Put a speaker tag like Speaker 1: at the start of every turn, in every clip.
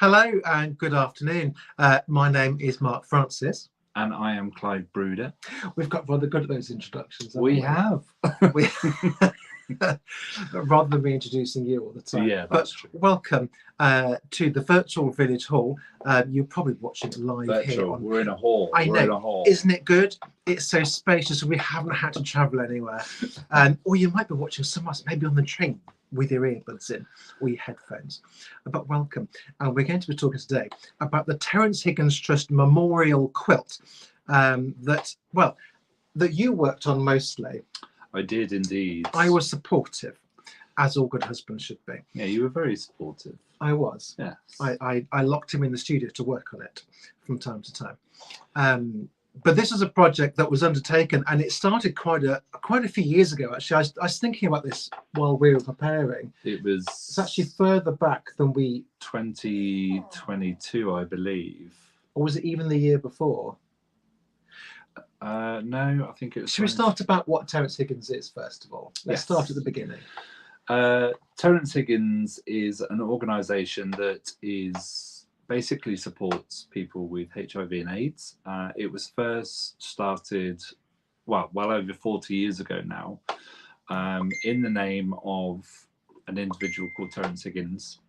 Speaker 1: Hello and good afternoon. My name is Mark Francis.
Speaker 2: And I am Clive Bruder.
Speaker 1: We've got rather good at those introductions.
Speaker 2: We have.
Speaker 1: Rather than reintroducing you all the time.
Speaker 2: Yeah, that's true.
Speaker 1: Welcome to the virtual village hall. You're probably watching it live
Speaker 2: virtual.
Speaker 1: here.
Speaker 2: We're in a hall.
Speaker 1: I know.
Speaker 2: We're in a hall.
Speaker 1: Isn't it good? It's so spacious. We haven't had to travel anywhere. Or you might be watching somewhere else, maybe on the train with your earbuds in or your headphones. But welcome. And we're going to be talking today about the Terrence Higgins Trust Memorial Quilt that you worked on mostly.
Speaker 2: I did indeed.
Speaker 1: I was supportive, as all good husbands should be.
Speaker 2: Yeah, you were very supportive.
Speaker 1: I was.
Speaker 2: Yes.
Speaker 1: I locked him in the studio to work on it from time to time. But this is a project that was undertaken, and it started quite a few years ago. Actually, I was thinking about this while we were preparing. It's actually further back than
Speaker 2: 2022, I believe.
Speaker 1: Or was it even the year before?
Speaker 2: No, I think it was.
Speaker 1: Should we start about what Terrence Higgins is first of all? Let's start at the beginning.
Speaker 2: Terrence Higgins is an organisation that basically supports people with HIV and AIDS. It was first started, well over 40 years ago now, in the name of an individual called Terrence Higgins,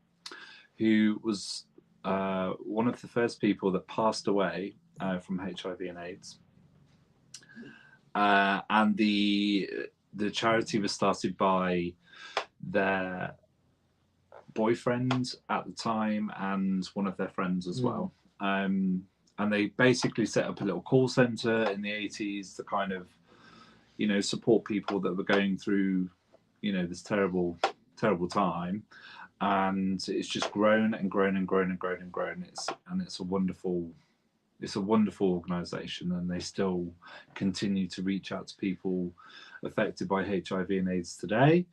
Speaker 2: who was one of the first people that passed away from HIV and AIDS. And the charity was started by their boyfriend at the time and one of their friends as well. And they basically set up a little call center in the 80s to kind of, support people that were going through, this terrible time. And it's just grown and grown and grown and grown and grown. It's a wonderful organisation, and they still continue to reach out to people affected by HIV and AIDS today.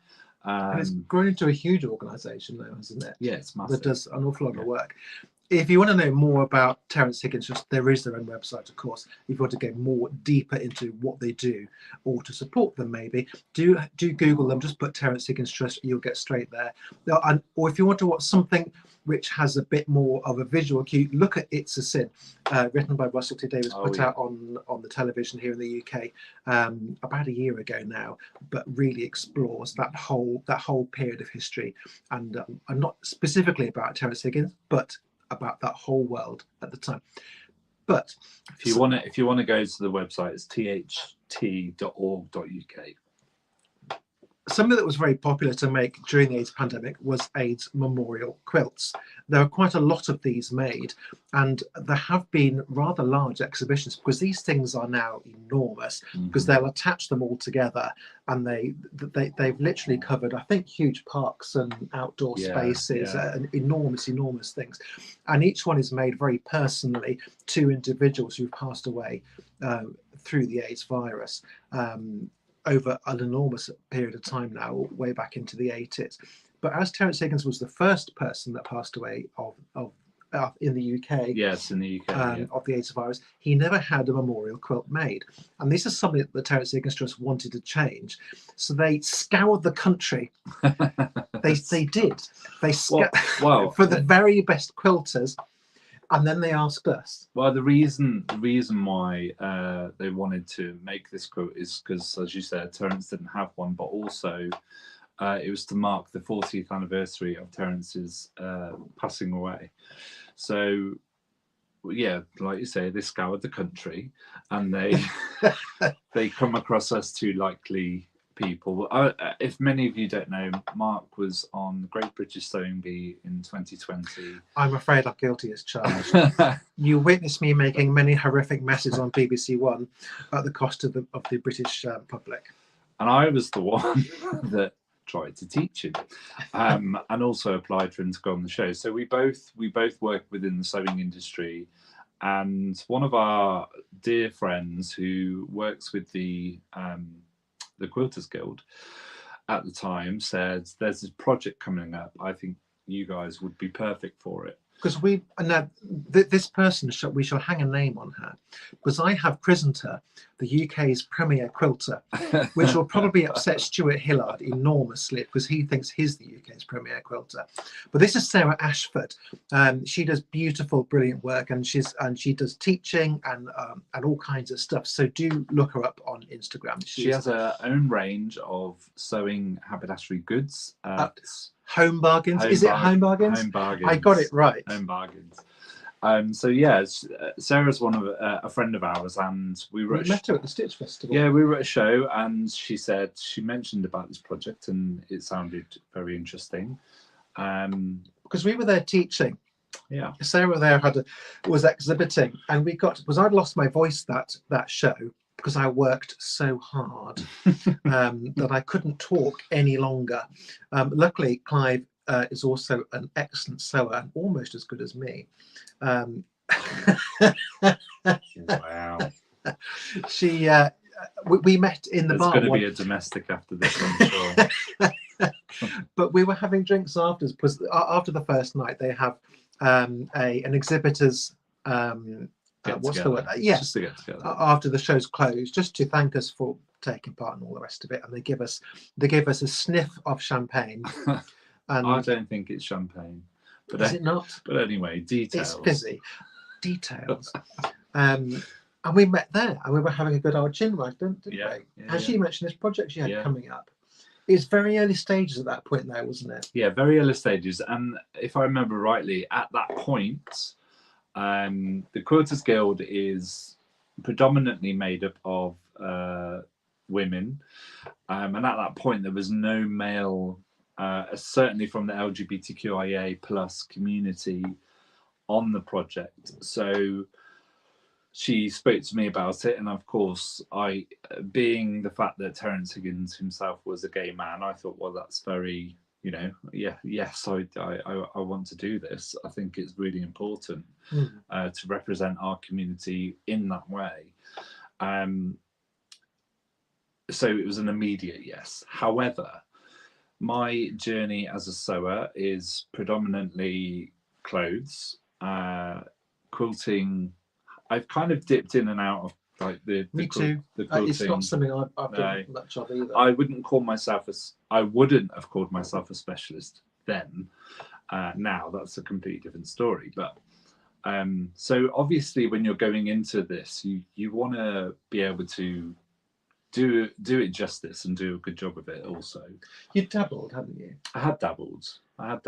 Speaker 1: And it's grown into a huge organisation now, hasn't it?
Speaker 2: Yeah, it's massive.
Speaker 1: That does an awful lot of work. If you want to know more about Terrence Higgins Trust, there is their own website, of course. If you want to go more deeper into what they do, or to support them, maybe do Google them. Just put Terrence Higgins Trust, you'll get straight there. Or if you want to watch something which has a bit more of a visual cue, look at It's a Sin, written by Russell T Davies, put out on the television here in the UK about a year ago now, but really explores that whole period of history, and not specifically about Terrence Higgins, but about that whole world at the time. But
Speaker 2: if you want to go to the website, it's tht.org.uk.
Speaker 1: Something that was very popular to make during the AIDS pandemic was AIDS memorial quilts. There are quite a lot of these made, and there have been rather large exhibitions, because these things are now enormous, because they'll attach them all together, and they've literally covered, I think, huge parks and outdoor spaces, and enormous things. And each one is made very personally to individuals who've passed away through the AIDS virus. Over an enormous period of time now, way back into the 80s. But as Terrence Higgins was the first person that passed away in the UK,
Speaker 2: yes, in the UK,
Speaker 1: of the AIDS virus, he never had a memorial quilt made. And this is something that the Terrence Higgins Trust wanted to change. So they scoured the country. They did. They scoured for the very best quilters. And then they asked us.
Speaker 2: Well, the reason why they wanted to make this quilt is because, as you said, Terrence didn't have one, but also it was to mark the 40th anniversary of Terrence's passing away. So, yeah, like you say, they scoured the country, and they come across us two likely people. If many of you don't know, Mark was on Great British Sewing Bee in 2020.
Speaker 1: I'm afraid I'm guilty as charged. You witnessed me making many horrific messes on BBC One at the cost of the British public.
Speaker 2: And I was the one that tried to teach him, and also applied for him to go on the show. So we both work within the sewing industry. And one of our dear friends who works with the Quilters Guild at the time said, there's this project coming up, I think you guys would be perfect for it.
Speaker 1: Because this person, we shall hang a name on her, because I have christened her the UK's premier quilter, which will probably upset Stuart Hillard enormously because he thinks he's the UK's premier quilter. But this is Sarah Ashford. She does beautiful, brilliant work, and she does teaching and all kinds of stuff. So do look her up on Instagram.
Speaker 2: She has her own range of sewing haberdashery goods.
Speaker 1: Home Bargains. Is it Home Bargains?
Speaker 2: Home Bargains.
Speaker 1: I got it right.
Speaker 2: Home Bargains. So yeah, Sarah's one of a friend of ours, and we
Speaker 1: met her at the Stitch Festival.
Speaker 2: Yeah, we were at a show, and she mentioned about this project, and it sounded very interesting.
Speaker 1: Because we were there teaching.
Speaker 2: Yeah,
Speaker 1: Sarah there was exhibiting, and I'd lost my voice that show because I worked so hard that I couldn't talk any longer. Luckily, Clive is also an excellent sewer and almost as good as me.
Speaker 2: Wow.
Speaker 1: We met in the bar.
Speaker 2: It's going to be a domestic after this, I'm sure.
Speaker 1: But we were having drinks after, because after the first night they have an exhibitors what's the word? Yes,
Speaker 2: just to get together
Speaker 1: after the show's closed, just to thank us for taking part and all the rest of it. And they give us a sniff of champagne. And
Speaker 2: I don't think it's champagne. But
Speaker 1: is it not?
Speaker 2: But anyway, details.
Speaker 1: It's fizzy. Details. And we met there, and we were having a good old chin wag, didn't we?
Speaker 2: Yeah,
Speaker 1: and she mentioned this project she had coming up. It's very early stages at that point, though, wasn't it?
Speaker 2: Yeah, very early stages. And if I remember rightly, at that point, the Quilters Guild is predominantly made up of women, and at that point there was no male, certainly from the LGBTQIA plus community, on the project. So she spoke to me about it, and of course, being the fact that Terrence Higgins himself was a gay man, I thought, well, that's very, yes, I want to do this. I think it's really important to represent our community in that way. So it was an immediate yes. However, my journey as a sewer is predominantly clothes, quilting. I've kind of dipped in and out of like the quilting.
Speaker 1: It's not something I've done much of either.
Speaker 2: I wouldn't have called myself a specialist then. Now that's a completely different story. But so obviously when you're going into this, you want to be able to do it justice and do a good job of it also.
Speaker 1: You dabbled, hadn't you?
Speaker 2: I had dabbled.
Speaker 1: I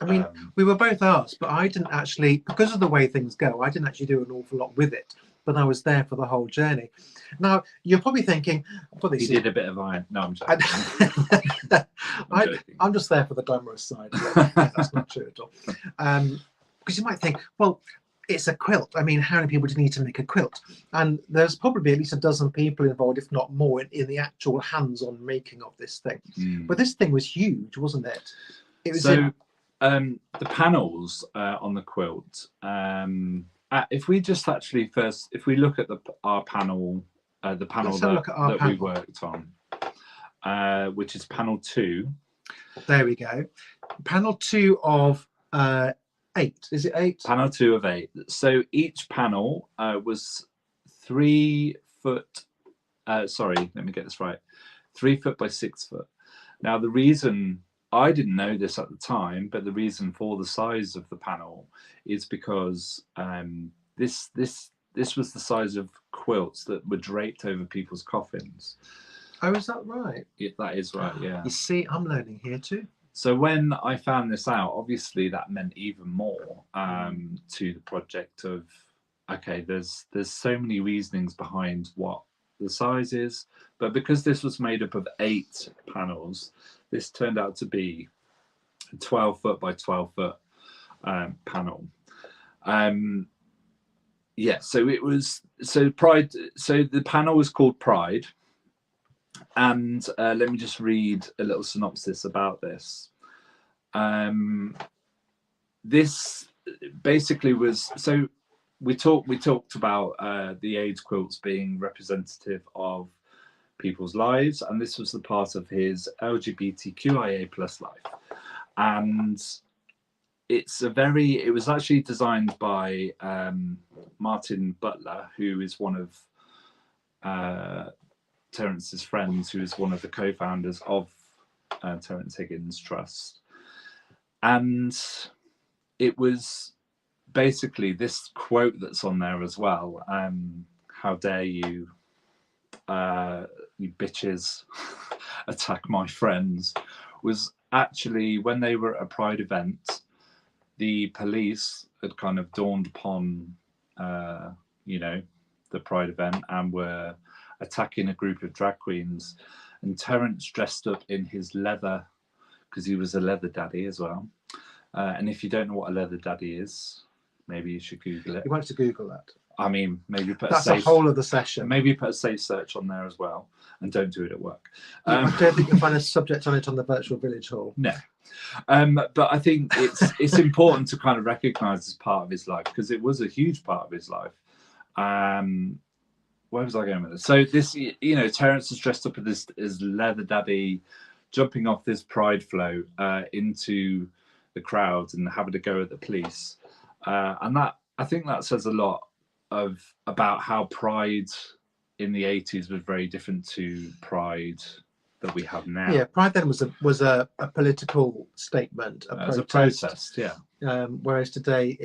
Speaker 1: mean, we were both asked, but I didn't actually, because of the way things go, I didn't actually do an awful lot with it. But I was there for the whole journey. Now, you're probably thinking, well,
Speaker 2: he did a bit of iron. No, I'm joking.
Speaker 1: I'm just there for the glamorous side. That's not true at all. Because you might think, well, it's a quilt. I mean, how many people do you need to make a quilt? And there's probably at least a dozen people involved, if not more, in the actual hands-on making of this thing. But this thing was huge, wasn't it? It was
Speaker 2: the panels on the quilt. If we just actually first, if we look at our panel, the panel that we worked on, which is panel 2.
Speaker 1: There we go. Panel 2 of 8. Is it 8?
Speaker 2: Panel 2 of 8. So each panel was 3 foot. Sorry, let me get this right. 3 foot by 6 foot. Now the reason, I didn't know this at the time, but the reason for the size of the panel is because this was the size of quilts that were draped over people's coffins.
Speaker 1: Oh, is that right?
Speaker 2: That is right, yeah.
Speaker 1: You see, I'm learning here too.
Speaker 2: So when I found this out, obviously that meant even more to the project of, okay, there's so many reasonings behind what the size is, but because this was made up of 8 panels, this turned out to be a 12 foot by 12 foot panel. Yeah, so it was, Pride, so the panel was called Pride. And let me just read a little synopsis about this. This basically was, so we talked about the AIDS quilts being representative of people's lives, and this was the part of his LGBTQIA plus life. And it was actually designed by Martin Butler, who is one of Terrence's friends, who is one of the co-founders of Terrence Higgins Trust. And it was basically this quote that's on there as well. How dare you, you bitches, attack my friends, was actually when they were at a Pride event, the police had kind of dawned upon, the Pride event and were attacking a group of drag queens. And Terrence dressed up in his leather, because he was a leather daddy as well. And if you don't know what a leather daddy is, maybe you should Google it.
Speaker 1: You want to Google that?
Speaker 2: I mean, maybe put
Speaker 1: that's a whole other session.
Speaker 2: Maybe put a safe search on there as well, and don't do it at work.
Speaker 1: I don't think you'll find a subject on it on the virtual village hall.
Speaker 2: No, but I think it's important to kind of recognise as part of his life, because it was a huge part of his life. Where was I going with this? So this, Terrence is dressed up as leather daddy, jumping off this pride float into the crowd and having to go at the police, and that, I think that says a lot about how Pride in the 80s was very different to Pride that we have now.
Speaker 1: Yeah, Pride then was a political statement,
Speaker 2: as a protest. Yeah.
Speaker 1: Whereas today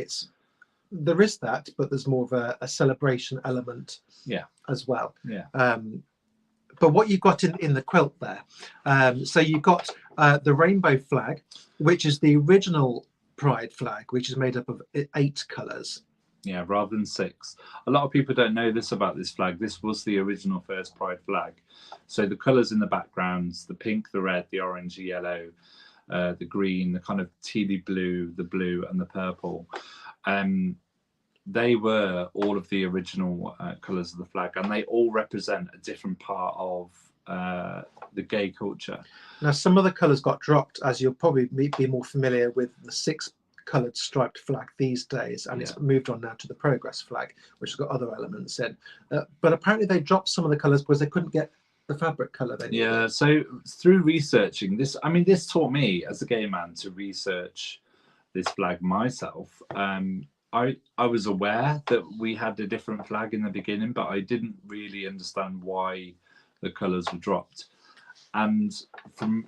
Speaker 1: there is that, but there's more of a celebration element.
Speaker 2: Yeah.
Speaker 1: As well.
Speaker 2: Yeah.
Speaker 1: But what you've got in the quilt there, so you've got the rainbow flag, which is the original Pride flag, which is made up of 8 colours.
Speaker 2: Yeah, rather than 6. A lot of people don't know this about this flag. This was the original first Pride flag. So the colours in the backgrounds, the pink, the red, the orange, the yellow, the green, the kind of tealy blue, the blue and the purple. They were all of the original colours of the flag, and they all represent a different part of the gay culture.
Speaker 1: Now, some of the colours got dropped, as you'll probably be more familiar with the 6-coloured striped flag these days, and it's moved on now to the Progress flag, which has got other elements in. But apparently they dropped some of the colours because they couldn't get the fabric colour they needed.
Speaker 2: Yeah, so through researching this, I mean, this taught me as a gay man to research this flag myself. I was aware that we had a different flag in the beginning, but I didn't really understand why the colours were dropped. And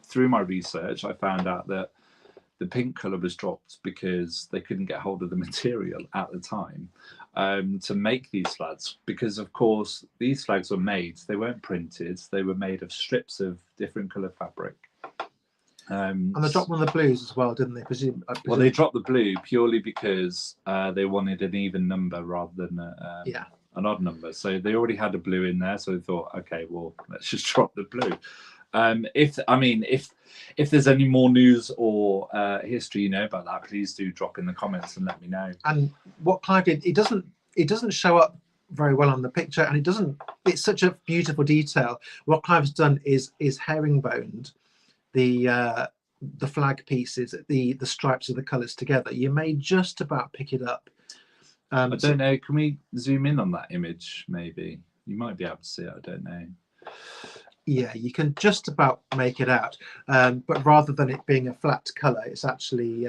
Speaker 2: through my research, I found out that the pink colour was dropped because they couldn't get hold of the material at the time to make these flags. Because, of course, these flags were made, they weren't printed, they were made of strips of different colour fabric.
Speaker 1: And they dropped one of the blues as well, didn't they?
Speaker 2: Well, they dropped the blue purely because they wanted an even number rather than an odd number. So they already had a blue in there, so they thought, okay, well, let's just drop the blue. If there's any more news or history you know about that, please do drop in the comments and let me know. And
Speaker 1: what Clive did, it doesn't show up very well on the picture, and it's such a beautiful detail. What Clive's done is herringboned the flag pieces, the stripes of the colours together. You may just about pick it up.
Speaker 2: I don't know. Can we zoom in on that image? Maybe you might be able to see it. I don't know.
Speaker 1: Yeah, you can just about make it out, but rather than it being a flat colour, it's actually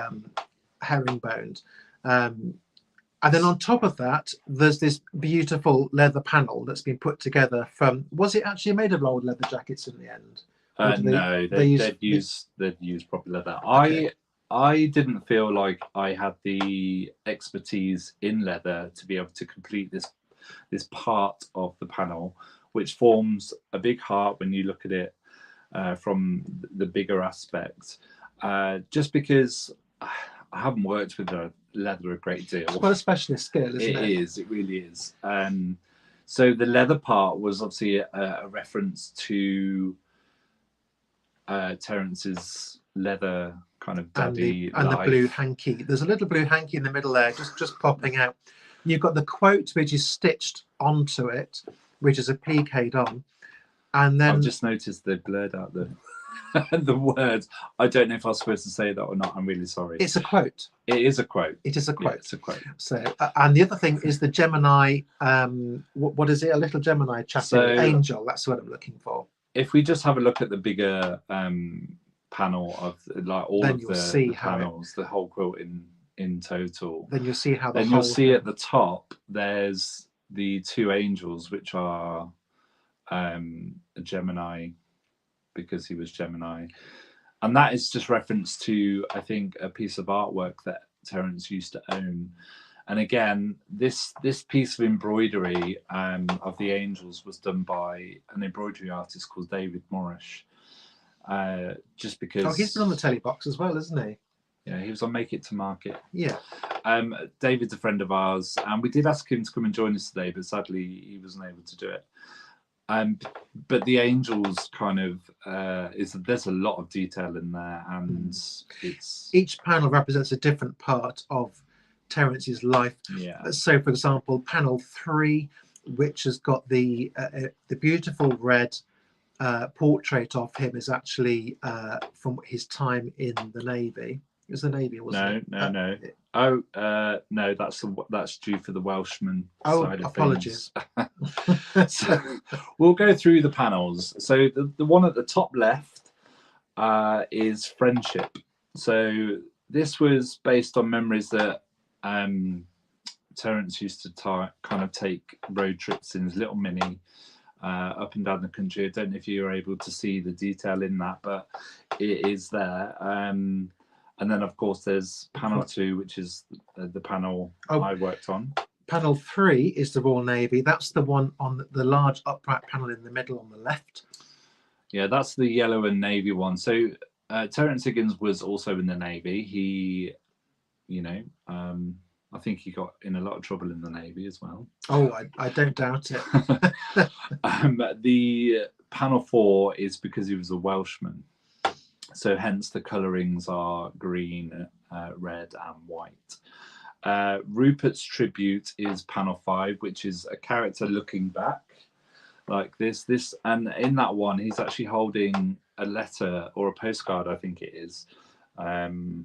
Speaker 1: herringboned. And then on top of that, there's this beautiful leather panel that's been put together from. Was it actually made of old leather jackets in the end?
Speaker 2: No, they'd use proper leather. Okay. I didn't feel like I had the expertise in leather to be able to complete this part of the panel, which forms a big heart when you look at it from the bigger aspect. Just because I haven't worked with leather a great deal.
Speaker 1: It's quite a specialist skill, isn't it?
Speaker 2: It is. It really is. So the leather part was obviously a reference to Terrence's leather kind of daddy
Speaker 1: and
Speaker 2: life.
Speaker 1: the blue hanky. There's a little blue hanky in the middle there, just popping out. You've got the quote, which is stitched onto it, which is appliqued on, and then
Speaker 2: I've just noticed they blurred out the words. I don't know if I was supposed to say that or not. I'm really sorry.
Speaker 1: It's a quote.
Speaker 2: It is a quote.
Speaker 1: It is a quote.
Speaker 2: Yeah, it's a quote.
Speaker 1: So, and the other thing is the Gemini. What is it? A little Gemini chatting angel. That's what I'm looking for.
Speaker 2: If we just have a look at the bigger panel of like all of the panels, the whole quilt in in total.
Speaker 1: Then you'll see how.
Speaker 2: Then you'll see at the top there's the two angels, which are a Gemini, because he was Gemini, and that is just reference to, I think, a piece of artwork that Terrence used to own. And again, this piece of embroidery of the angels was done by an embroidery artist called David Morrish. Just because
Speaker 1: he's been on the telly box as well, isn't he?
Speaker 2: Yeah, he was on Make It to Market.
Speaker 1: Yeah.
Speaker 2: David's a friend of ours, and we did ask him to come and join us today, but sadly he wasn't able to do it. But the angels kind of there's a lot of detail in there, and it's
Speaker 1: each panel represents a different part of Terrence's life.
Speaker 2: Yeah.
Speaker 1: So, for example, panel 3, which has got the beautiful red portrait of him, is actually from his time in the Navy. It was the Navy, wasn't it?
Speaker 2: No. Oh, no, that's due for the Welshman side of
Speaker 1: apologies.
Speaker 2: Things. So we'll go through the panels. So the one at the top left is friendship. So this was based on memories that Terrence used to kind of take road trips in his little Mini up and down the country. I don't know if you were able to see the detail in that, but it is there. And then, of course, there's panel 2, which is the panel I worked on.
Speaker 1: Panel 3 is the Royal Navy. That's the one on the large upright panel in the middle on the left.
Speaker 2: Yeah, that's the yellow and navy one. So Terrence Higgins was also in the Navy. He, I think he got in a lot of trouble in the Navy as well.
Speaker 1: Oh, I don't doubt it.
Speaker 2: The panel 4 is because he was a Welshman. So hence the colourings are green, red and white. Rupert's tribute is panel 5, which is a character looking back like this. And in that one, he's actually holding a letter or a postcard, I think it is. Let me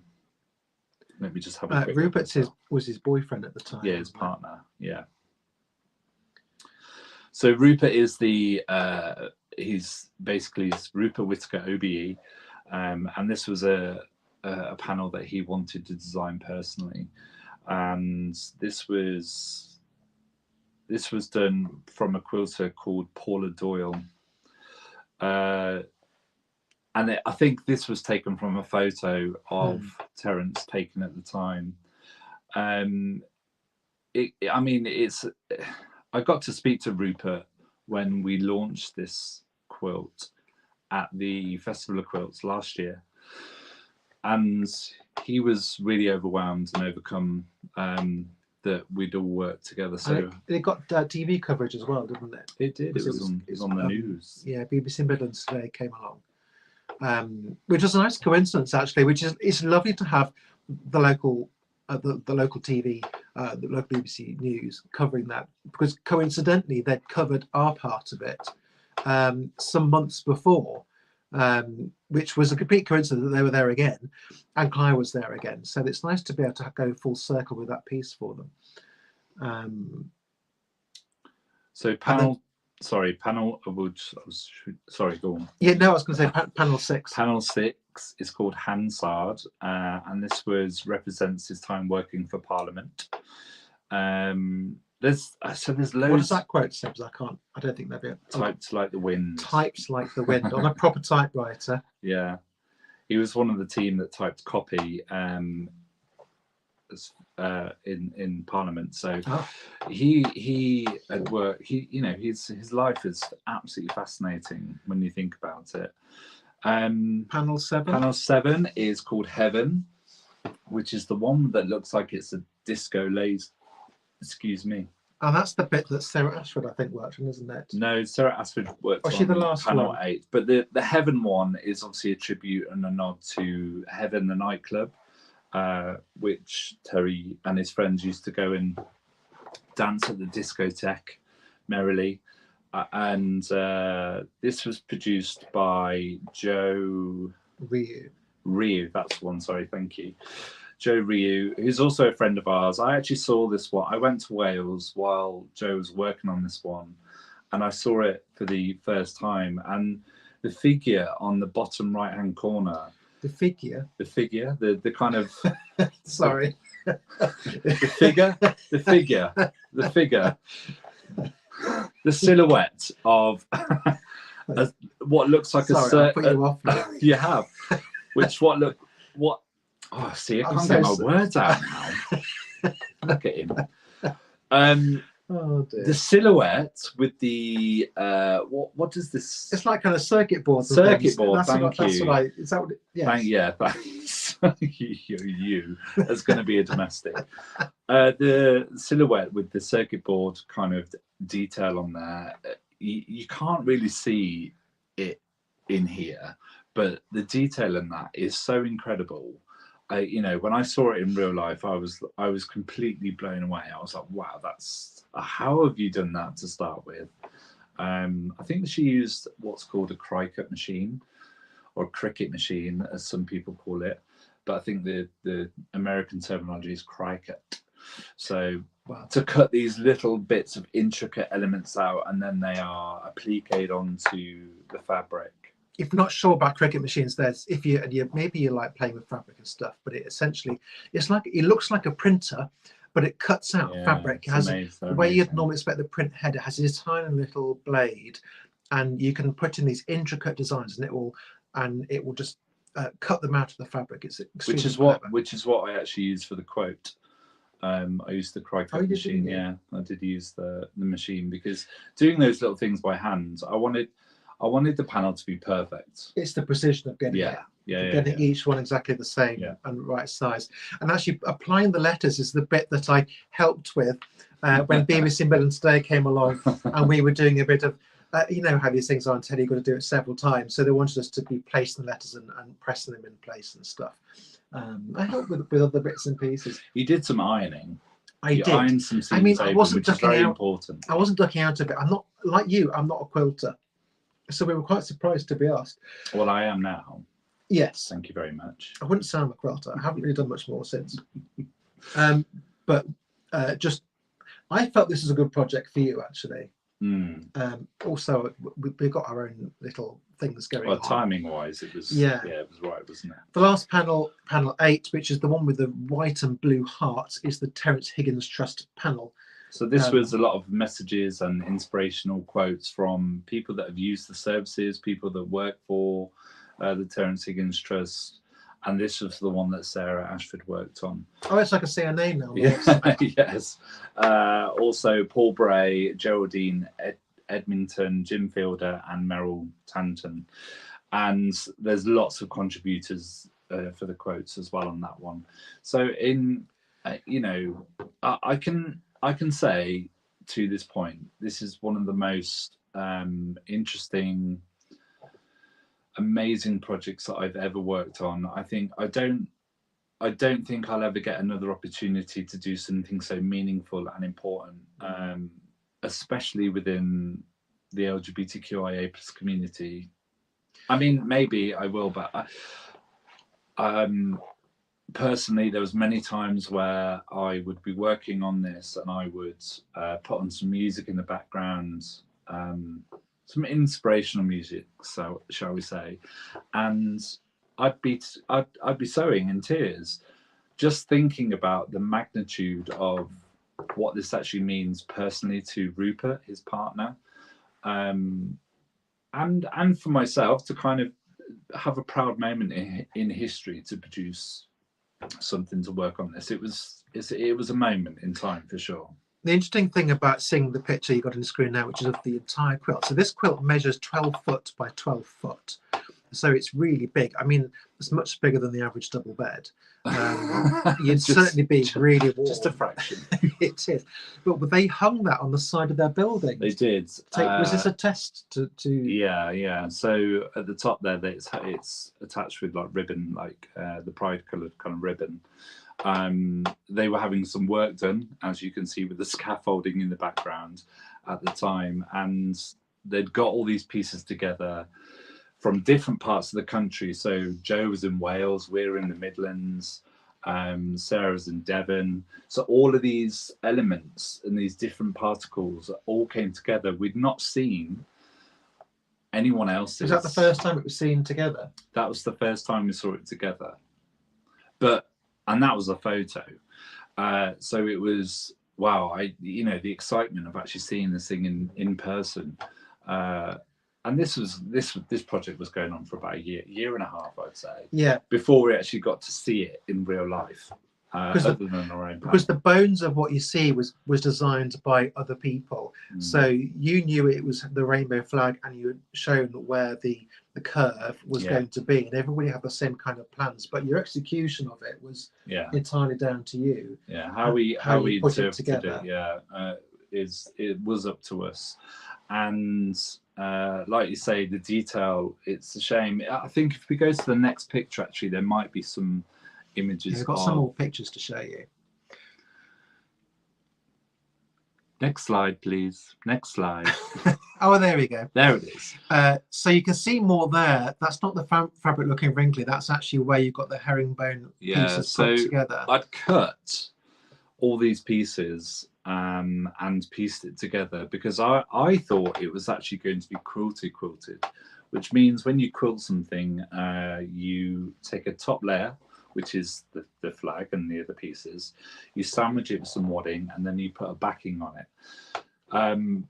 Speaker 2: just have a quick
Speaker 1: Rupert was his boyfriend at the time.
Speaker 2: Yeah, his partner. Yeah. So Rupert is he's basically Rupert Whitaker OBE. And this was a panel that he wanted to design personally, and this was done from a quilter called Paula Doyle, and I think this was taken from a photo of Terrence taken at the time. I got to speak to Rupert when we launched this quilt at the Festival of Quilts last year, and he was really overwhelmed and overcome that we'd all worked together. So
Speaker 1: it got TV coverage as well, didn't it?
Speaker 2: It did. It was on the news.
Speaker 1: Yeah, BBC Midlands Today came along, which was a nice coincidence actually. Which is, it's lovely to have the local TV, the local BBC News covering that, because coincidentally they'd covered our part of it some months before, which was a complete coincidence that they were there again and Clive was there again. So it's nice to be able to go full circle with that piece for them.
Speaker 2: So panel, sorry, go on.
Speaker 1: Yeah, no, I was going to say panel 6.
Speaker 2: Panel 6 is called Hansard, and this represents his time working for Parliament. There's loads.
Speaker 1: What does that quote say? Because I don't think they'll be
Speaker 2: typed like the wind.
Speaker 1: Types like the wind on a proper typewriter.
Speaker 2: Yeah, he was one of the team that typed copy in Parliament. So he had worked. His life is absolutely fascinating when you think about it.
Speaker 1: Panel 7.
Speaker 2: Panel 7 is called Heaven, which is the one that looks like it's a disco laser. Excuse me.
Speaker 1: And that's the bit that Sarah Ashford, I think, worked on, isn't it?
Speaker 2: No, Sarah Ashford worked on
Speaker 1: the last
Speaker 2: panel
Speaker 1: one?
Speaker 2: 8. But the Heaven one is obviously a tribute and a nod to Heaven, the nightclub, which Terry and his friends used to go and dance at the discotheque merrily. And this was produced by Joe Ryu, that's one, sorry, thank you. Joe Ryu, who's also a friend of ours. I actually saw this one. I went to Wales while Joe was working on this one, and I saw it for the first time. And the figure on the bottom right-hand corner.
Speaker 1: The figure,
Speaker 2: the kind of...
Speaker 1: Sorry.
Speaker 2: The figure, the silhouette of what looks like
Speaker 1: Sorry, I put you off now.
Speaker 2: You have, what? Oh, see, I can't get my words out now. Look at him.
Speaker 1: Oh dear.
Speaker 2: The silhouette with the what does this?
Speaker 1: It's like kind of circuit board.
Speaker 2: Circuit board.
Speaker 1: That's
Speaker 2: thank
Speaker 1: what,
Speaker 2: you.
Speaker 1: That's what I. Is that what? Yes.
Speaker 2: Thanks. you as going to be a domestic. The silhouette with the circuit board kind of detail on there. You can't really see it in here, but the detail in that is so incredible. When I saw it in real life, I was completely blown away. I was like, wow, how have you done that to start with? I think she used what's called a cry-cut machine, or a cricket machine, as some people call it. But I think the American terminology is cry-cut. So to cut these little bits of intricate elements out, and then they are appliqued onto the fabric.
Speaker 1: If you're not sure about cricket machines, maybe you like playing with fabric and stuff, but it looks like a printer, but it cuts out fabric. It has the way you'd normally expect the print head. It has this tiny little blade, and you can put in these intricate designs, and it will just cut them out of the fabric. It's
Speaker 2: which is what I actually use for the quote. I used the cry-cut machine. Yeah, I did use the machine, because doing those little things by hand, I wanted the panel to be perfect.
Speaker 1: It's the precision of getting getting each one exactly the same and right size. And actually applying the letters is the bit that I helped with when BBC Midland Today came along, and we were doing a bit of, you know how these things are on telly, you've got to do it several times. So they wanted us to be placing the letters and pressing them in place and stuff. I helped with other bits and pieces.
Speaker 2: You did some ironing.
Speaker 1: I did.
Speaker 2: Ironed some seams open, which is very important.
Speaker 1: I wasn't ducking out of it. I'm not like you. I'm not a quilter. So we were quite surprised to be asked.
Speaker 2: Well, I am now.
Speaker 1: Yes.
Speaker 2: Thank you very much.
Speaker 1: I wouldn't say I'm a quilter. I haven't really done much more since. But I felt this was a good project for you, actually. Also, we've got our own little things going on.
Speaker 2: Well, timing-wise, it was it was right, wasn't it?
Speaker 1: The last panel 8, which is the one with the white and blue heart, is the Terrence Higgins Trust panel.
Speaker 2: So this was a lot of messages and inspirational quotes from people that have used the services, people that work for the Terrence Higgins Trust, and this was the one that Sarah Ashford worked on.
Speaker 1: Oh, it's like I say her name now.
Speaker 2: Yes. Also Paul Bray, Geraldine Edmington, Jim Fielder, and Merrill Tanton. And there's lots of contributors for the quotes as well on that one. So I can say to this point, this is one of the most interesting, amazing projects that I've ever worked on. I don't think I'll ever get another opportunity to do something so meaningful and important, especially within the LGBTQIA+ community. I mean, maybe I will, but personally, there was many times where I would be working on this and I would put on some music in the background, some inspirational music, so shall we say, and I'd be sewing in tears, just thinking about the magnitude of what this actually means personally to Rupert, his partner, and for myself to kind of have a proud moment in history to produce something to work on this. It was a moment in time for sure.
Speaker 1: The interesting thing about seeing the picture you got on the screen now, which is of the entire quilt. So this quilt measures 12 foot by 12 foot. So it's really big. I mean, it's much bigger than the average double bed. You'd certainly be really warm.
Speaker 2: Just a fraction.
Speaker 1: It is. But they hung that on the side of their building.
Speaker 2: They did.
Speaker 1: Was this a test to?
Speaker 2: Yeah. So at the top there, it's attached with like ribbon, like the pride coloured kind of ribbon. They were having some work done, as you can see, with the scaffolding in the background at the time, and they'd got all these pieces together from different parts of the country. So Joe was in Wales, we're in the Midlands, Sarah's in Devon. So all of these elements and these different particles all came together. We'd not seen anyone else's.
Speaker 1: Was that the first time it was seen together?
Speaker 2: That was the first time we saw it together. But and that was a photo. So it was, wow, the excitement of actually seeing this thing in person. And this project was going on for about a year and a half, I'd say.
Speaker 1: Yeah.
Speaker 2: Before we actually got to see it in real life. Other than our own
Speaker 1: because the bones of what you see was designed by other people. So you knew it was the rainbow flag, and you had shown where the curve was going to be, and everybody had the same kind of plans, but your execution of it was entirely down to you.
Speaker 2: How we
Speaker 1: put it together.
Speaker 2: It was up to us. And like you say, the detail, it's a shame. I think if we go to the next picture, actually, there might be some images.
Speaker 1: I've got some more pictures to show you.
Speaker 2: Next slide, please. Next slide.
Speaker 1: Oh, there we go.
Speaker 2: There it is.
Speaker 1: So you can see more there. That's not the fabric looking wrinkly. That's actually where you've got the herringbone pieces put together.
Speaker 2: I'd cut all these pieces and pieced it together because I thought it was actually going to be quilted, which means when you quilt something, you take a top layer, which is the flag and the other pieces, you sandwich it with some wadding, and then you put a backing on it.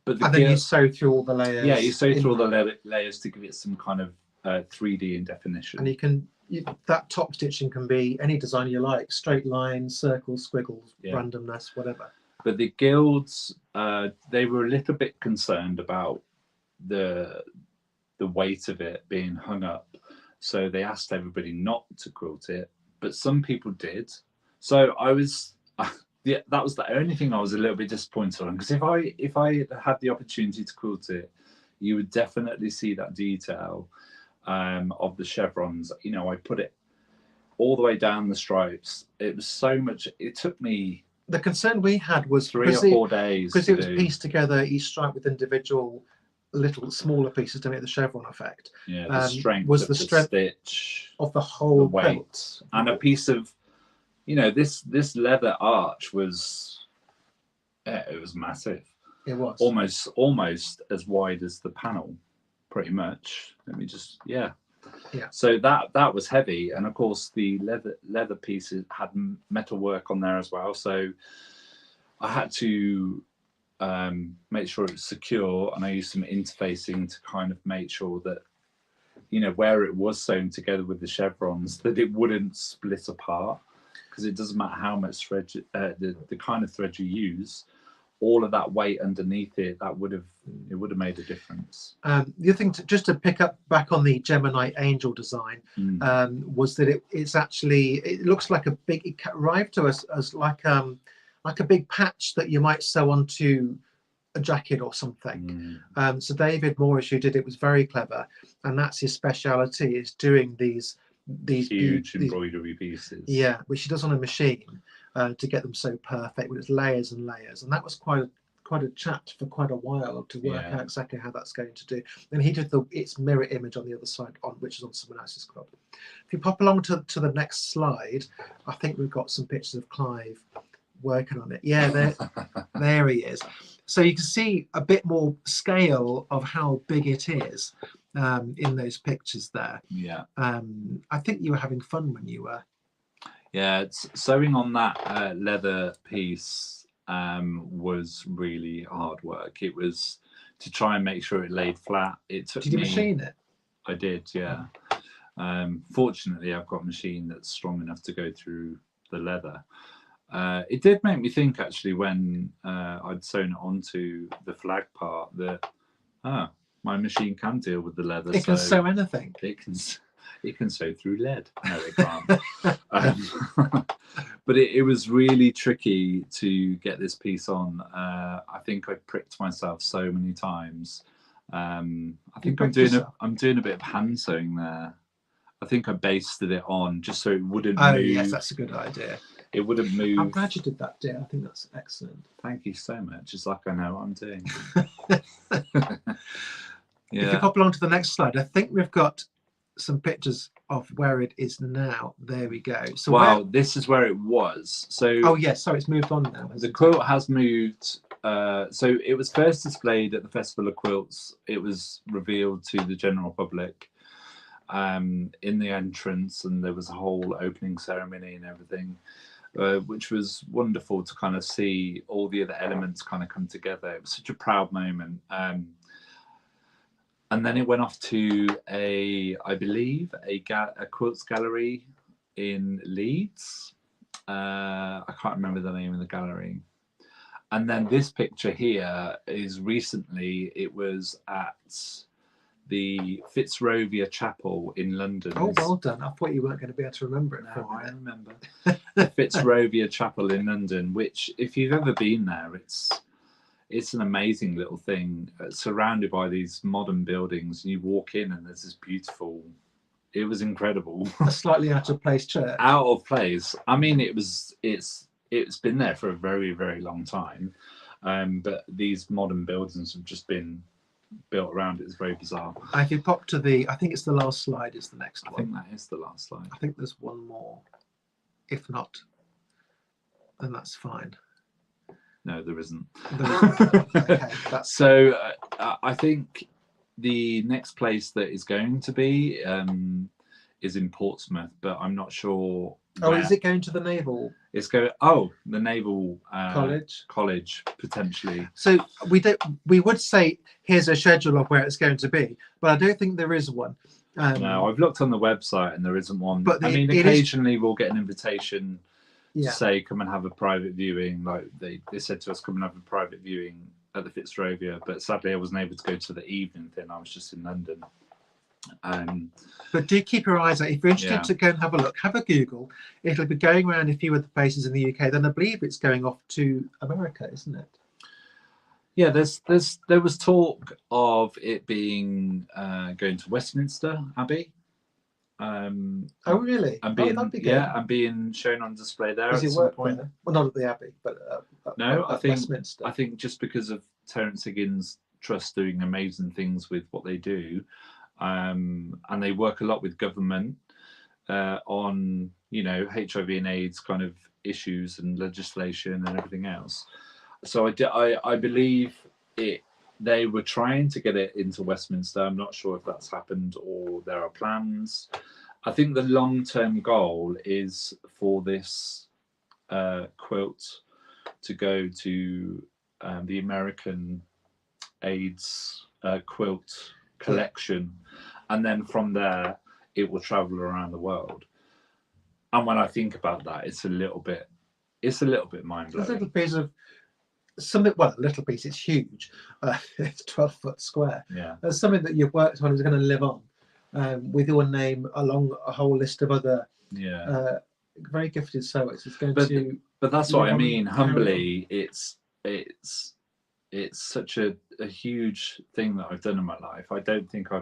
Speaker 2: But then you
Speaker 1: sew through all the layers.
Speaker 2: Yeah, you sew through all the layers to give it some kind of 3D in definition.
Speaker 1: And that top stitching can be any design you like: straight lines, circles, squiggles, randomness, whatever.
Speaker 2: But the guilds, they were a little bit concerned about the weight of it being hung up, so they asked everybody not to quilt it. But some people did. So I was, that was the only thing I was a little bit disappointed on, because if I had the opportunity to quilt it, you would definitely see that detail of the chevrons. I put it all the way down the stripes. It was so much. It took me. The
Speaker 1: concern we had was
Speaker 2: 3 or 4 days
Speaker 1: because it was pieced together, each stripe with individual little smaller pieces to make the chevron effect.
Speaker 2: Yeah, the strength
Speaker 1: was
Speaker 2: of
Speaker 1: the strength
Speaker 2: stitch,
Speaker 1: of the whole
Speaker 2: the weight,
Speaker 1: quilt.
Speaker 2: And a piece of, this leather arch was, it was massive.
Speaker 1: It was
Speaker 2: almost as wide as the panel, pretty much. Let me just So that was heavy, and of course the leather pieces had metal work on there as well. So I had to make sure it was secure, and I used some interfacing to kind of make sure that where it was sewn together with the chevrons, that it wouldn't split apart, because it doesn't matter how much thread the kind of thread you use, all of that weight underneath it, it would have made a difference.
Speaker 1: The other thing, just to pick up back on the Gemini Angel design, was that it looks like it arrived to us as like a big patch that you might sew onto a jacket or something. So David Morris, who did it, was very clever, and that's his speciality, is doing these
Speaker 2: huge embroidery pieces.
Speaker 1: Yeah, which he does on a machine to get them so perfect, with its layers and layers. And that was quite a chat for quite a while to work out exactly how that's going to do. And he did its mirror image on the other side, which is on someone else's quilt. If you pop along to the next slide, I think we've got some pictures of Clive working on it. Yeah, there he is. So you can see a bit more scale of how big it is in those pictures there.
Speaker 2: Yeah.
Speaker 1: I think you were having fun when you were.
Speaker 2: Yeah, sewing on that leather piece was really hard work. It was to try and make sure it laid flat. It took.
Speaker 1: Did you machine it?
Speaker 2: I did, yeah. Fortunately, I've got a machine that's strong enough to go through the leather. It did make me think, actually, when I'd sewn it onto the flag part, that my machine can deal with the leather.
Speaker 1: It can sew anything.
Speaker 2: It can sew through lead. No, it can't. But it was really tricky to get this piece on. I think I pricked myself so many times. I think I'm doing a bit of hand sewing there. I think I basted it on just so it wouldn't move. Oh
Speaker 1: yes, that's a good idea.
Speaker 2: It wouldn't move.
Speaker 1: I'm glad you did that, dear. I think that's excellent.
Speaker 2: Thank you so much. It's like I know what I'm doing.
Speaker 1: If you pop along to the next slide, I think we've got some pictures of where it is now. There we go. So
Speaker 2: wow, this is where it was. So
Speaker 1: yes, sorry, it's moved on now.
Speaker 2: The quilt has moved. So it was first displayed at the Festival of Quilts. It was revealed to the general public. in the entrance, and there was a whole opening ceremony and everything, which was wonderful to kind of see all the other elements kind of come together. It was such a proud moment. And then it went off to I believe, a quilts gallery in Leeds. I can't remember the name of the gallery. And then this picture here is recently, it was at the Fitzrovia Chapel in London.
Speaker 1: Oh, well done. I thought you weren't going to be able to remember it.
Speaker 2: No, I remember. The Fitzrovia Chapel in London, which, if you've ever been there, it's an amazing little thing, surrounded by these modern buildings. And you walk in and there's this beautiful, it was incredible.
Speaker 1: A slightly out of place church.
Speaker 2: Out of place. I mean, it's been there for a very, very long time. But these modern buildings have just been built around it. It's very bizarre.
Speaker 1: If you pop to I think it's the last slide is the next one.
Speaker 2: I think that is the last slide.
Speaker 1: I think there's one more. If not, then that's fine.
Speaker 2: No, there isn't.
Speaker 1: Okay,
Speaker 2: so I think the next place that is going to be is in Portsmouth, but I'm not sure.
Speaker 1: Oh, is it going to the Naval?
Speaker 2: It's going. Oh, the Naval
Speaker 1: College
Speaker 2: potentially.
Speaker 1: So we would say here's a schedule of where it's going to be, but I don't think there is one.
Speaker 2: No, I've looked on the website and there isn't one. But I mean, occasionally we'll get an invitation to say come and have a private viewing. Like they said to us, come and have a private viewing at the Fitzrovia, but sadly I wasn't able to go to the evening thing. I was just in London.
Speaker 1: But do keep your eyes out. If you're interested to go and have a look, have a Google. It'll be going around a few other places in the UK. Then I believe it's going off to America, isn't it?
Speaker 2: Yeah, there was talk of it being going to Westminster Abbey.
Speaker 1: Oh really?
Speaker 2: And being
Speaker 1: that'd be good.
Speaker 2: and being shown on display there
Speaker 1: Does
Speaker 2: at
Speaker 1: it
Speaker 2: some
Speaker 1: work
Speaker 2: point.
Speaker 1: there? Well, not at the Abbey, but
Speaker 2: no,
Speaker 1: at Westminster.
Speaker 2: I think just because of Terrence Higgins Trust doing amazing things with what they do, and they work a lot with government on HIV and AIDS kind of issues and legislation and everything else. So I believe they were trying to get it into Westminster. I'm not sure if that's happened or there are plans. I think the long-term goal is for this quilt to go to the American AIDS quilt collection, and then from there it will travel around the world. And when I think about that, it's a little bit mind-blowing.
Speaker 1: It's a little piece of something. Well, a little piece. It's huge. It's 12 foot square.
Speaker 2: Yeah.
Speaker 1: There's something that you've worked on is going to live on with your name along a whole list of other very gifted sewers. It's going to.
Speaker 2: But that's what I mean. Humbly, it's such a huge thing that I've done in my life. I don't think I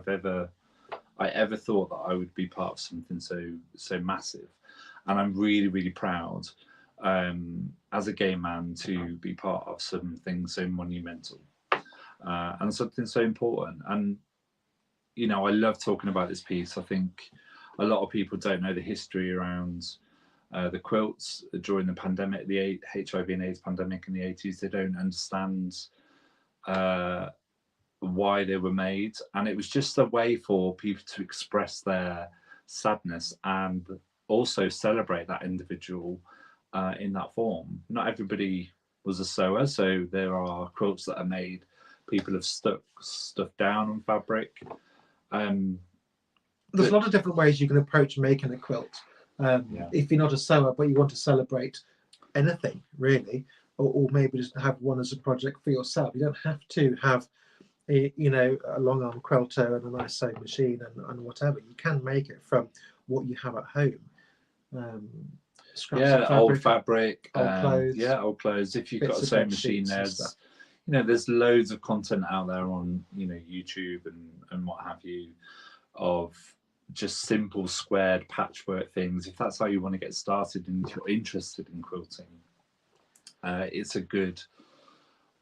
Speaker 2: ever thought that I would be part of something so massive, and I'm really, really proud as a gay man to be part of something so monumental and something so important. And I love talking about this piece. I think a lot of people don't know the history around the quilts during the pandemic, the HIV and AIDS pandemic in the 80s. They don't understand why they were made, and it was just a way for people to express their sadness and also celebrate that individual in that form. Not everybody was a sewer, so there are quilts that are made. People have stuck stuff down on fabric.
Speaker 1: There's a lot of different ways you can approach making a quilt. If you're not a sewer but you want to celebrate anything really, or maybe just have one as a project for yourself. You don't have to have a long arm quilter and a nice sewing machine and whatever. You can make it from what you have at home. Scraps of fabric, old clothes.
Speaker 2: Old clothes. If you've got a sewing machine, there's loads of content out there on YouTube and what have you, of just simple squared patchwork things. If that's how you want to get started and you're interested in quilting, it's a good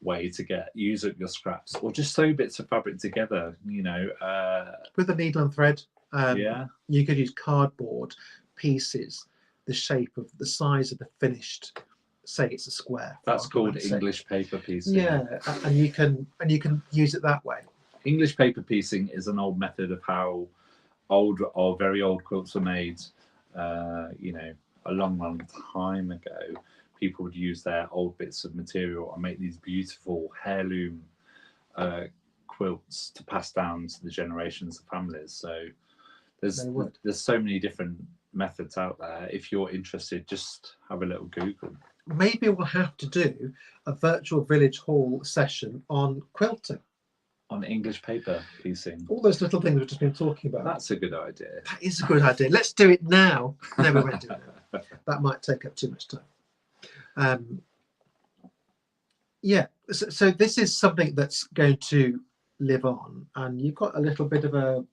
Speaker 2: way to use up your scraps, or just sew bits of fabric together,
Speaker 1: with a needle and thread. You could use cardboard pieces, the shape of the size of the finished, say it's a square.
Speaker 2: That's called English paper piecing.
Speaker 1: And you can use it that way.
Speaker 2: English paper piecing is an old method of how old or very old quilts were made, you know, a long time ago, people would use their old bits of material and make these beautiful heirloom quilts to pass down to the generations of families. So there's so many different methods out there. If you're interested, just have a little Google.
Speaker 1: Maybe we'll have to do a virtual village hall session on quilting.
Speaker 2: On English paper piecing.
Speaker 1: All those little things we've just been talking about.
Speaker 2: That's a good idea.
Speaker 1: That is a good idea. Let's do it now. No, we won't do it now. That might take up too much time. Yeah, so this is something that's going to live on, and you've got a little bit of a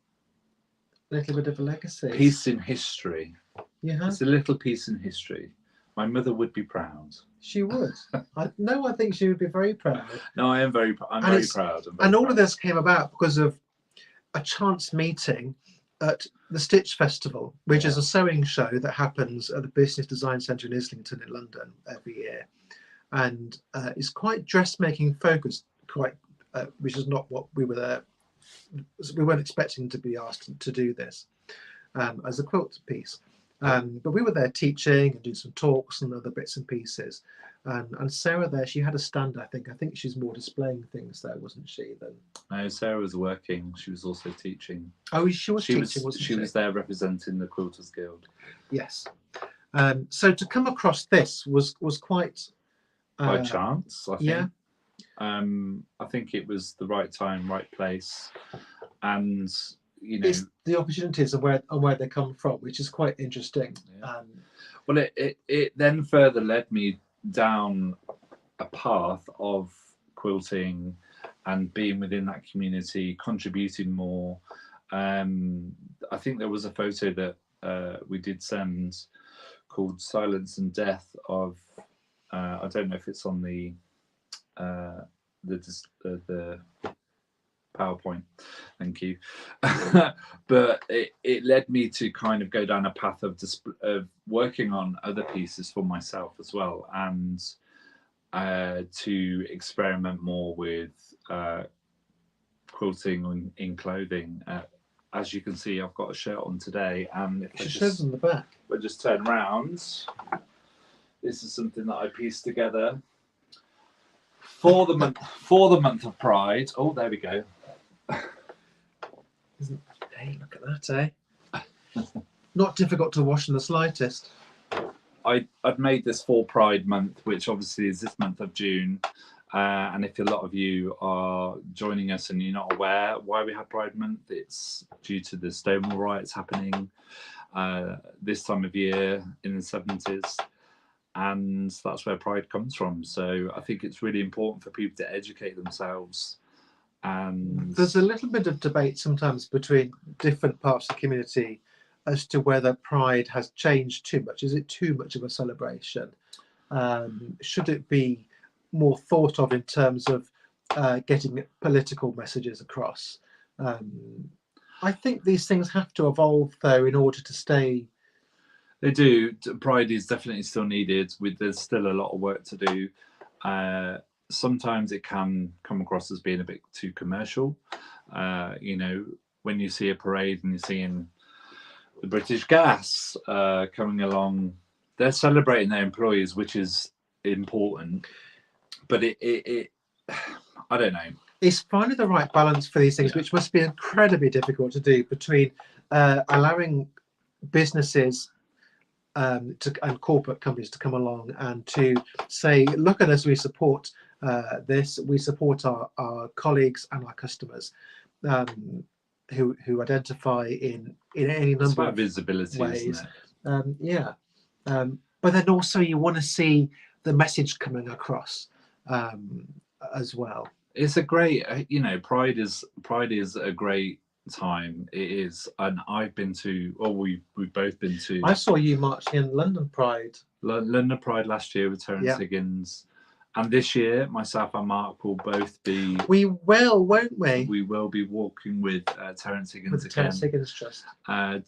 Speaker 1: legacy.
Speaker 2: Piece in history.
Speaker 1: Yeah.
Speaker 2: It's a little piece in history. My mother would be proud.
Speaker 1: She would. I think she would be very proud.
Speaker 2: No, I am very proud. I'm very proud.
Speaker 1: And all of this came about because of a chance meeting at the Stitch Festival, which is a sewing show that happens at the Business Design Centre in Islington in London every year. And it's quite dressmaking focused, which is not what we were there. We weren't expecting to be asked to do this as a quilt piece. But we were there teaching and doing some talks and other bits and pieces. And Sarah there, she had a stand, I think. I think she's more displaying things there, wasn't she?
Speaker 2: No, Sarah was working. She was also teaching.
Speaker 1: Oh, she was teaching, wasn't she?
Speaker 2: She was there representing the Quilters Guild.
Speaker 1: Yes. So to come across this was quite...
Speaker 2: by chance, I think.
Speaker 1: Yeah.
Speaker 2: I think it was the right time, right place. And... you know,
Speaker 1: it's the opportunities and where they come from, which is quite interesting.
Speaker 2: Yeah. Well, it then further led me down a path of quilting and being within that community, contributing more. I think there was a photo that we did send called "Silence and Death" of I don't know if it's on the PowerPoint, thank you. But it led me to kind of go down a path of working on other pieces for myself as well, and to experiment more with quilting in clothing. As you can see, I've got a shirt on today, and if
Speaker 1: it shows on the back.
Speaker 2: If I just turn round, this is something that I pieced together for the month of Pride. Oh, there we go.
Speaker 1: Hey, look at that, eh? Not difficult to wash in the slightest.
Speaker 2: I'd made this for Pride Month, which obviously is this month of June. And if a lot of you are joining us and you're not aware why we have Pride Month, it's due to the Stonewall riots happening this time of year in the 70s. And that's where Pride comes from. So I think it's really important for people to educate themselves. And
Speaker 1: there's a little bit of debate sometimes between different parts of the community as to whether Pride has changed too much. Is it too much of a celebration? Should it be more thought of in terms of getting political messages across? I think these things have to evolve, though, in order to stay.
Speaker 2: They do. Pride is definitely still needed. There's still a lot of work to do. Sometimes it can come across as being a bit too commercial. You know, when you see a parade and you're seeing the British Gas coming along, they're celebrating their employees, which is important. But it I don't know.
Speaker 1: It's finding the right balance for these things, which must be incredibly difficult to do, between allowing businesses and corporate companies to come along and to say, look at us, we support this, we support our colleagues and our customers who identify in any number of
Speaker 2: visibility,
Speaker 1: ways.
Speaker 2: Isn't it?
Speaker 1: But then also you want to see the message coming across as well.
Speaker 2: It's a great, you know, Pride is a great time. It is, and I've been to, or we've both been to.
Speaker 1: I saw you marching in London Pride.
Speaker 2: London Pride last year with Terrence Higgins, and this year myself and Mark will both be.
Speaker 1: We will, won't we?
Speaker 2: We will be walking with Terrence Higgins
Speaker 1: with the Terrence Higgins Trust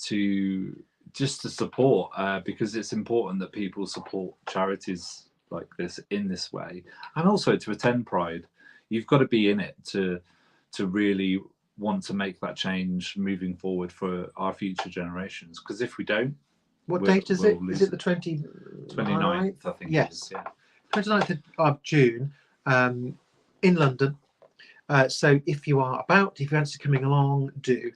Speaker 2: to support, because it's important that people support charities like this in this way, and also to attend Pride. You've got to be in it to really want to make that change moving forward for our future generations. Because if we don't,
Speaker 1: What date is it? Is it the
Speaker 2: 29th, I think.
Speaker 1: Yes.
Speaker 2: It is, yeah.
Speaker 1: 29th of June in London. So if you are about, if you fancy coming along, do.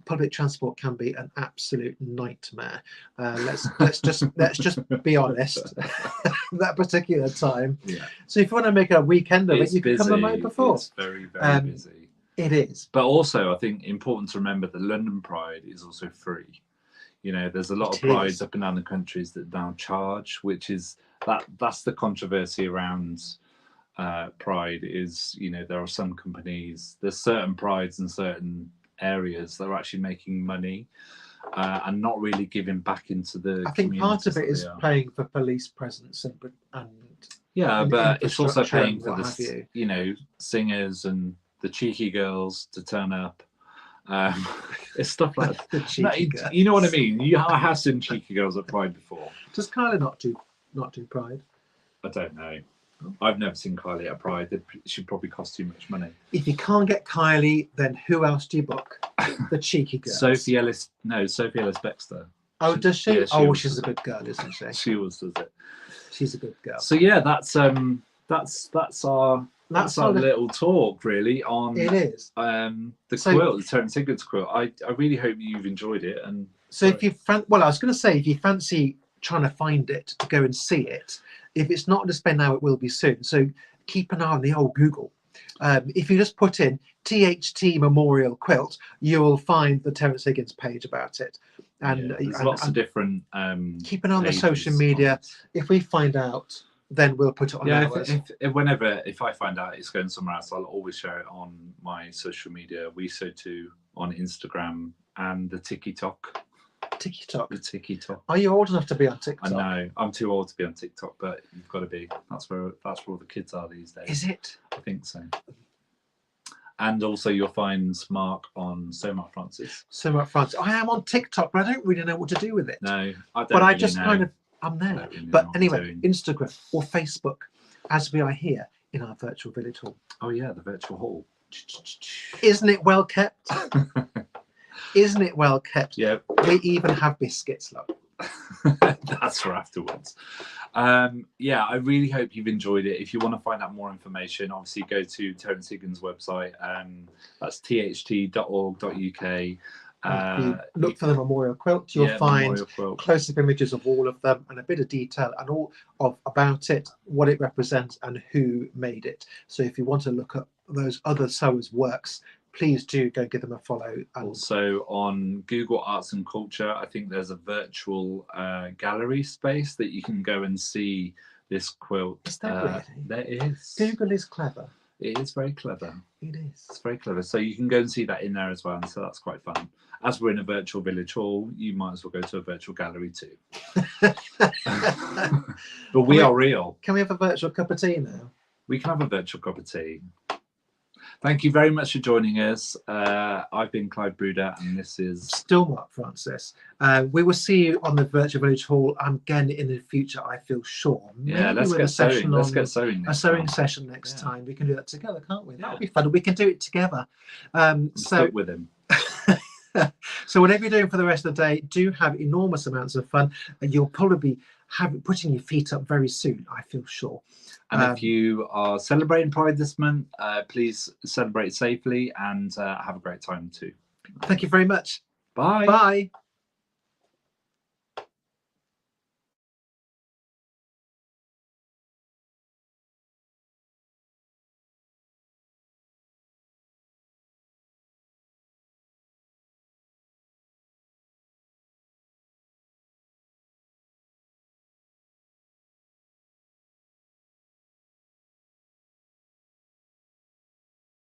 Speaker 1: Public transport can be an absolute nightmare. Let's just be honest. That particular time.
Speaker 2: Yeah.
Speaker 1: So if you want to make a weekend of it, you can come the night before.
Speaker 2: It's very, very busy.
Speaker 1: It is.
Speaker 2: But also, I think important to remember that London Pride is also free. You know, there's a lot of prides up and down the countries that now charge, which is that's the controversy around Pride is, you know, there are some companies, there's certain prides in certain areas that are actually making money and not really giving back into the
Speaker 1: I think part of it is paying for police presence and
Speaker 2: yeah, but it's also paying for the, you know, singers and the cheeky girls to turn up. It's stuff like that. You know what I mean? I have seen cheeky girls at Pride before.
Speaker 1: Does Kylie not do Pride?
Speaker 2: I don't know. I've never seen Kylie at Pride. It should probably cost too much money.
Speaker 1: If you can't get Kylie, then who else do you book? The cheeky girls.
Speaker 2: Sophie Ellis Bextor.
Speaker 1: Oh, does she? Yeah, she's a good girl, isn't she?
Speaker 2: She always does it.
Speaker 1: She's a good girl.
Speaker 2: So yeah, that's our little talk really on
Speaker 1: it is
Speaker 2: the quilt, the Terrence Higgins quilt. I really hope you've enjoyed it. And
Speaker 1: so if you I was going to say, if you fancy trying to find it, to go and see it, if it's not on display now, it will be soon. So keep an eye on the old Google. If you just put in THT Memorial Quilt, you will find the Terrence Higgins page about it. And
Speaker 2: there's lots of different
Speaker 1: keep an eye on the social media. If we find out, then we'll put it on ours.
Speaker 2: If I find out it's going somewhere else, I'll always share it on my social media. We so too on Instagram and the TikTok. The TikTok.
Speaker 1: Are you old enough to be on TikTok?
Speaker 2: I know. I'm too old to be on TikTok, but you've got to be. That's where all the kids are these days.
Speaker 1: Is it?
Speaker 2: I think so. And also you'll find Mark on Mark Francis.
Speaker 1: Mark Francis. I am on TikTok, but I don't really know what to do with it.
Speaker 2: No, I don't.
Speaker 1: But
Speaker 2: really
Speaker 1: I just kind of I'm there. Really but anyway, Instagram or Facebook, as we are here in our virtual village hall.
Speaker 2: Oh yeah, the virtual hall.
Speaker 1: Isn't it well kept? Isn't it well kept?
Speaker 2: Yeah.
Speaker 1: We even have biscuits, love.
Speaker 2: That's for afterwards. Yeah, I really hope you've enjoyed it. If you want to find out more information, obviously go to Terrence Higgins' website. That's tht.org.uk.
Speaker 1: Look for the memorial quilt. You'll find close-up images of all of them and a bit of detail and all about it, what it represents, and who made it. So if you want to look at those other sewers' works, please do go give them a follow. And
Speaker 2: also on Google Arts and Culture, I think there's a virtual gallery space that you can go and see this quilt.
Speaker 1: Is that really?
Speaker 2: There is.
Speaker 1: Google is clever.
Speaker 2: It is very clever.
Speaker 1: It is.
Speaker 2: It's very clever. So you can go and see that in there as well. And so that's quite fun. As we're in a virtual village hall, you might as well go to a virtual gallery too. But we are real.
Speaker 1: Can we have a virtual cup of tea now?
Speaker 2: We can have a virtual cup of tea. Thank you very much for joining us. I've been Clive Bruder, and this is
Speaker 1: still Mark Francis. We will see you on the virtual village hall again in the future, I feel sure.
Speaker 2: Yeah, let's get sewing. Let's get sewing.
Speaker 1: A sewing session next time. We can do that together, can't we? That'll be fun. We can do it together. So
Speaker 2: stick with him.
Speaker 1: So whatever you're doing for the rest of the day, do have enormous amounts of fun. You'll probably be putting your feet up very soon, I feel sure.
Speaker 2: And if you are celebrating Pride this month, please celebrate safely and have a great time too.
Speaker 1: Thank you very much.
Speaker 2: Bye.
Speaker 1: Bye.